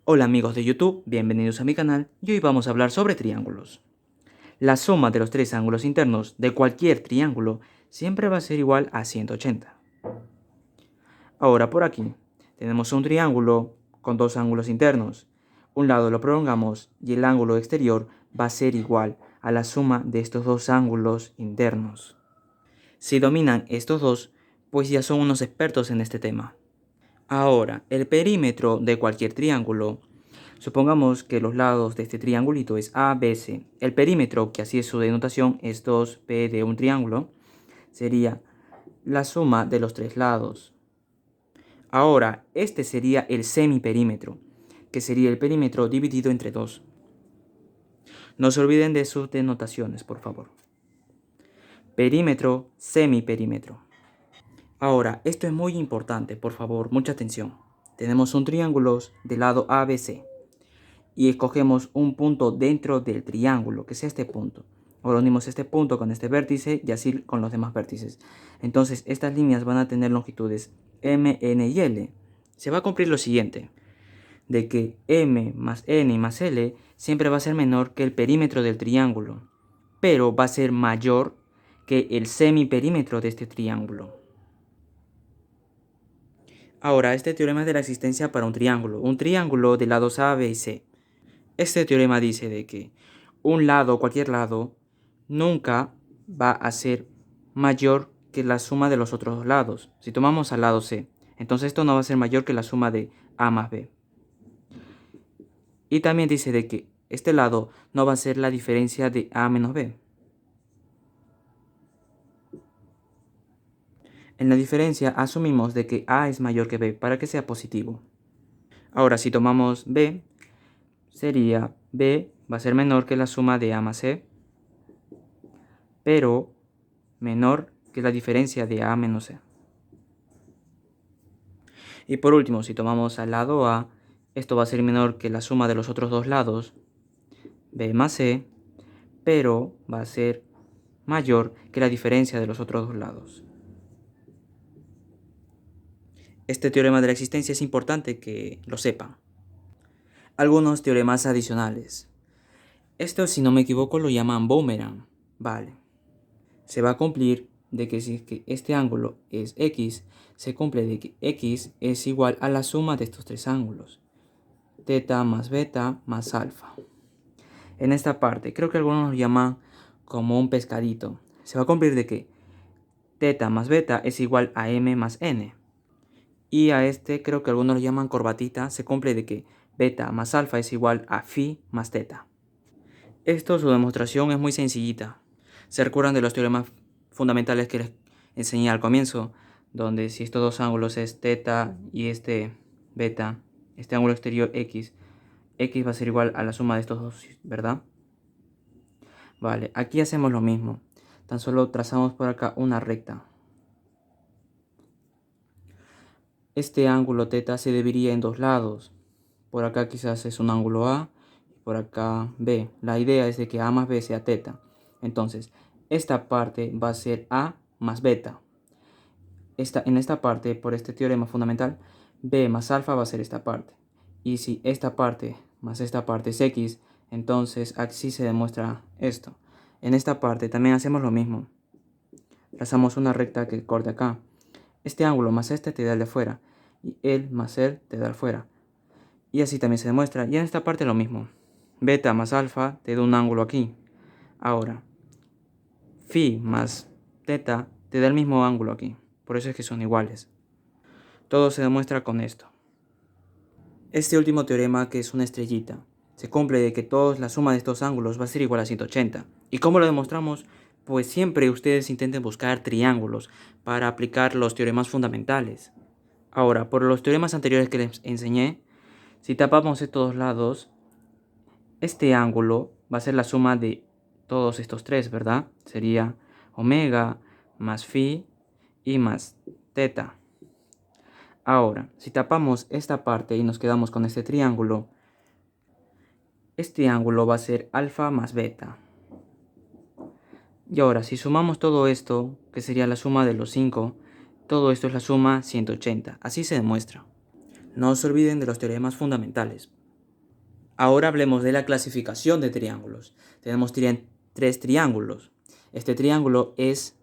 Hola amigos de YouTube, bienvenidos a mi canal y hoy vamos a hablar sobre triángulos. La suma de los tres ángulos internos de cualquier triángulo siempre va a ser igual a 180. Ahora por aquí tenemos un triángulo con dos ángulos internos. Un lado lo prolongamos y el ángulo exterior va a ser igual a la suma de estos dos ángulos internos. Si dominan estos dos, pues ya son unos expertos en este tema. Ahora, el perímetro de cualquier triángulo. Supongamos que los lados de este triangulito es A, B, C. El perímetro, que así es su denotación, es 2P de un triángulo. Sería la suma de los tres lados. Ahora, este sería el semiperímetro, que sería el perímetro dividido entre 2. No se olviden de sus denotaciones, por favor. Perímetro, semiperímetro. Ahora, esto es muy importante, por favor, mucha atención. Tenemos un triángulo de lado ABC. Y escogemos un punto dentro del triángulo, que sea este punto. Ahora unimos este punto con este vértice y así con los demás vértices. Entonces estas líneas van a tener longitudes M, N y L. Se va a cumplir lo siguiente, de que M más N más L siempre va a ser menor que el perímetro del triángulo, pero va a ser mayor que el semiperímetro de este triángulo. Ahora, este teorema es de la existencia para un triángulo de lados A, B y C. Este teorema dice de que un lado, cualquier lado, nunca va a ser mayor que la suma de los otros dos lados. Si tomamos al lado C, entonces esto no va a ser mayor que la suma de A más B. Y también dice de que este lado no va a ser la diferencia de A menos B. En la diferencia asumimos de que A es mayor que B para que sea positivo. Ahora si tomamos B, sería B va a ser menor que la suma de A más C, pero menor que la diferencia de A menos C. Y por último, si tomamos al lado A, esto va a ser menor que la suma de los otros dos lados, B más C, pero va a ser mayor que la diferencia de los otros dos lados. Este teorema de la existencia es importante que lo sepan. Algunos teoremas adicionales. Esto, si no me equivoco, lo llaman boomerang. Vale. Se va a cumplir de que si es que este ángulo es X, se cumple de que X es igual a la suma de estos tres ángulos. Teta más beta más alfa. En esta parte, creo que algunos lo llaman como un pescadito. Se va a cumplir de que teta más beta es igual a m más n. Y a este creo que algunos lo llaman corbatita. Se cumple de que beta más alfa es igual a phi más teta. Esto, su demostración es muy sencillita. Se recuerdan de los teoremas fundamentales que les enseñé al comienzo, donde si estos dos ángulos es teta y este beta, este ángulo exterior x, x va a ser igual a la suma de estos dos, ¿verdad? Vale, aquí hacemos lo mismo. Tan solo trazamos por acá una recta. Este ángulo teta se dividiría en dos lados. Por acá quizás es un ángulo A y por acá B. La idea es de que A más B sea teta. Entonces, esta parte va a ser A más beta. En esta parte, por este teorema fundamental, B más alfa va a ser esta parte. Y si esta parte más esta parte es X, entonces así se demuestra esto. En esta parte también hacemos lo mismo. Trazamos una recta que corte acá. Este ángulo más este te da el de afuera. Y el más el te da el fuera. Y así también se demuestra. Y en esta parte lo mismo. Beta más alfa te da un ángulo aquí. Ahora, phi más teta te da el mismo ángulo aquí. Por eso es que son iguales. Todo se demuestra con esto. Este último teorema, que es una estrellita, se cumple de que la suma de estos ángulos va a ser igual a 180. ¿Y cómo lo demostramos? Pues siempre ustedes intenten buscar triángulos para aplicar los teoremas fundamentales. Ahora, por los teoremas anteriores que les enseñé, si tapamos estos dos lados, este ángulo va a ser la suma de todos estos tres, ¿verdad? Sería omega más phi y más teta. Ahora, si tapamos esta parte y nos quedamos con este triángulo, este ángulo va a ser alfa más beta. Y ahora, si sumamos todo esto, que sería la suma de los 5, todo esto es la suma 180. Así se demuestra. No se olviden de los teoremas fundamentales. Ahora hablemos de la clasificación de triángulos. Tenemos tres triángulos. Este triángulo es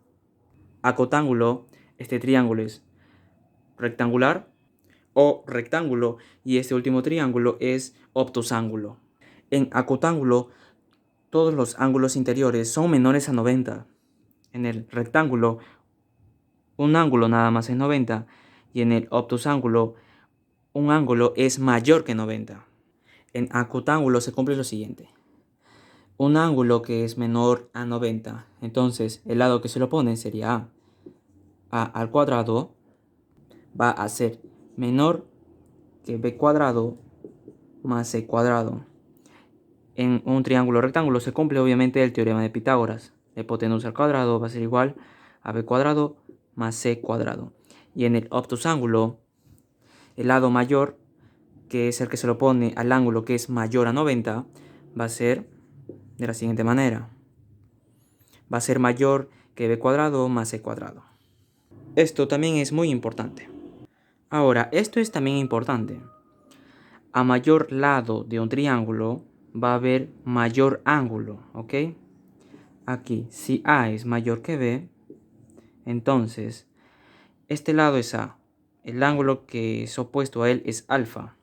acotángulo, este triángulo es rectangular o rectángulo y este último triángulo es obtusángulo. En acotángulo, todos los ángulos interiores son menores a 90. En el rectángulo, un ángulo nada más es 90 y en el obtusángulo, un ángulo es mayor que 90. En acotángulo se cumple lo siguiente. Un ángulo que es menor a 90, entonces el lado que se lo pone sería A. A al cuadrado va a ser menor que B cuadrado más C cuadrado. En un triángulo rectángulo se cumple obviamente el teorema de Pitágoras. La hipotenusa al cuadrado va a ser igual a B cuadrado más C cuadrado. Y en el obtusángulo, el lado mayor, que es el que se lo pone al ángulo que es mayor a 90, va a ser de la siguiente manera. Va a ser mayor que B cuadrado más C cuadrado. Esto también es muy importante. Ahora, esto es también importante. A mayor lado de un triángulo va a haber mayor ángulo, ¿ok? Aquí, si A es mayor que B, entonces este lado es A. El ángulo que es opuesto a él es alfa.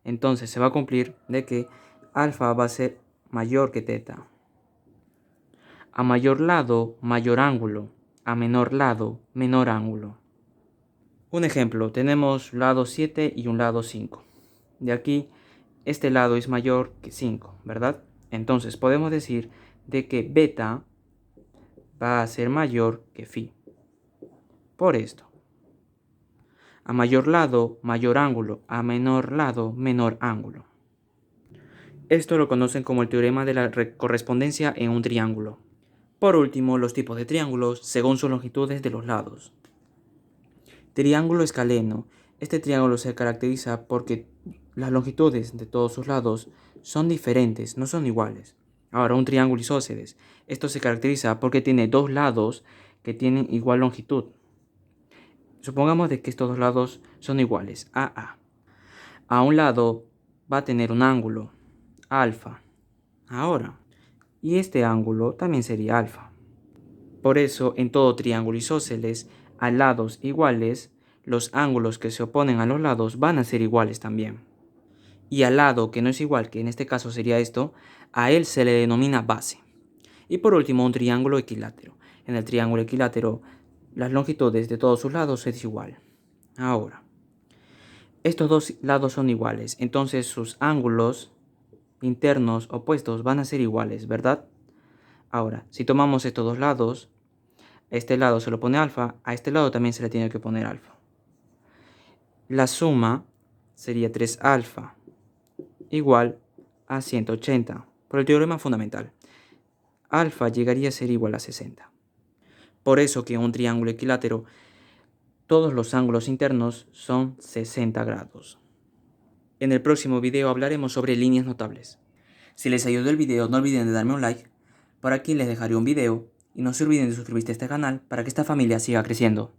Entonces se va a cumplir de que alfa va a ser mayor que teta. A mayor lado, mayor ángulo. A menor lado, menor ángulo. Un ejemplo, tenemos lado 7 y un lado 5. De aquí, este lado es mayor que 5, ¿verdad? Entonces podemos decir de que beta va a ser mayor que phi. Por esto. A mayor lado, mayor ángulo. A menor lado, menor ángulo. Esto lo conocen como el teorema de la correspondencia en un triángulo. Por último, los tipos de triángulos según sus longitudes de los lados. Triángulo escaleno. Este triángulo se caracteriza porque las longitudes de todos sus lados son diferentes, no son iguales. Ahora, un triángulo isósceles. Esto se caracteriza porque tiene dos lados que tienen igual longitud. Supongamos de que estos dos lados son iguales, AA. A un lado va a tener un ángulo, alfa. Ahora, y este ángulo también sería alfa. Por eso, en todo triángulo isósceles, a lados iguales, los ángulos que se oponen a los lados van a ser iguales también. Y al lado que no es igual, que en este caso sería esto, a él se le denomina base. Y por último, un triángulo equilátero. En el triángulo equilátero, las longitudes de todos sus lados es igual. Ahora, estos dos lados son iguales, entonces sus ángulos internos opuestos van a ser iguales, ¿verdad? Ahora, si tomamos estos dos lados, a este lado se lo pone alfa, a este lado también se le tiene que poner alfa. La suma sería 3 alfa igual a 180 por el teorema fundamental. Alfa llegaría a ser igual a 60. Por eso que en un triángulo equilátero todos los ángulos internos son 60 grados. En el próximo video hablaremos sobre líneas notables. Si les ayudó el video no olviden de darme un like. Por aquí les dejaré un video y no se olviden de suscribirse a este canal para que esta familia siga creciendo.